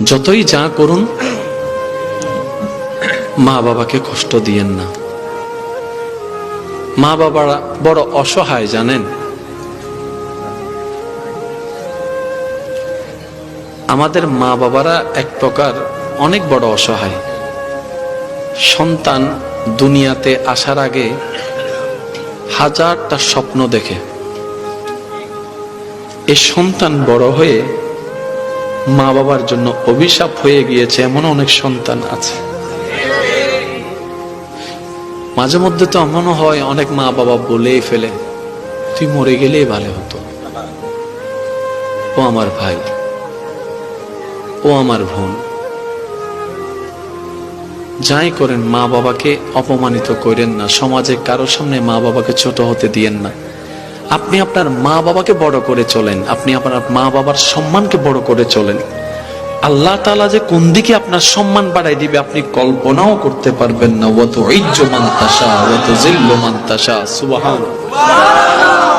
যতই যা করুন মা বাবাকে কষ্ট দিয়েন না। মা বাবারা বড় অসহায় জানেন। আমাদের মা বাবারা এক প্রকার অনেক বড় অসহায়। সন্তান দুনিয়াতে আসার আগে হাজারটা স্বপ্ন দেখে, এই সন্তান বড় হয়ে মা বাবার জন্য অভিশাপ হয়ে গিয়েছে এমন অনেক সন্তান আছে। মাঝে মধ্যে তো এমনও হয় অনেক মা বাবা বলেই ফেলে, তুই মরে গেলেই ভালো হতো। ও আমার ভাই, ও আমার বোন, যাই করেন মা বাবাকে অপমানিত করেন না। সমাজে কারো সামনে মা বাবাকে ছোট হতে দিয়েন না। আপনি আপনার মা বাবাকে বড় করে চলেন, আপনি আপনার মা বাবার সম্মানকে বড় করে চলেন। আল্লাহ তাআলা যে কোন দিকে আপনার সম্মান বাড়াই দিবে আপনি কল্পনাও করতে পারবেন না। ওয়া তুইজ্জু মান তাশা ওয়া তুযিল্লু মান তাশা। সুবহানাল্লাহ।